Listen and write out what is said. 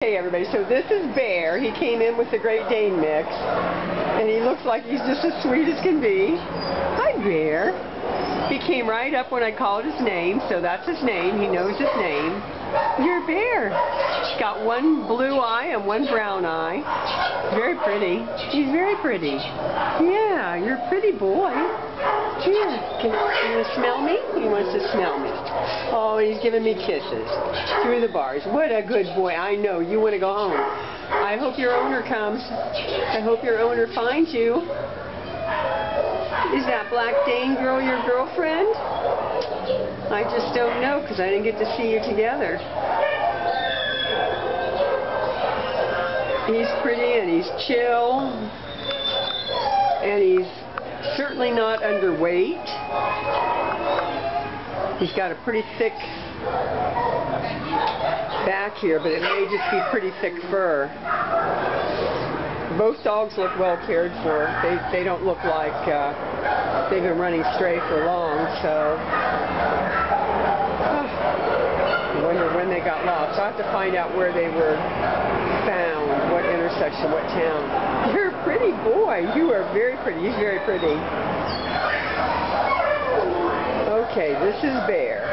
Hey everybody, so this is Bear. He came in with the Great Dane mix, and he looks like he's just as sweet as can be. Hi Bear. He came right up when I called his name, so that's his name. He knows his name. You're Bear. He's got one blue eye and one brown eye. Very pretty. He's very pretty. Yeah, you're a pretty boy. Here, can you smell me? He wants to smell me. Oh, he's giving me kisses through the bars. What a good boy. I know. You want to go home. I hope your owner comes. I hope your owner finds you. Is that Black Dane girl your girlfriend? I just don't know because I didn't get to see you together. He's pretty and he's chill. And he's certainly not underweight. He's got a pretty thick back here, but it may just be pretty thick fur. Both dogs look well cared for. They don't look like they've been running stray for long, so I wonder when they got lost. So I have to find out where they were found, what intersection, what town. You're a pretty boy. You are very pretty. He's very pretty. Okay, this is Bear.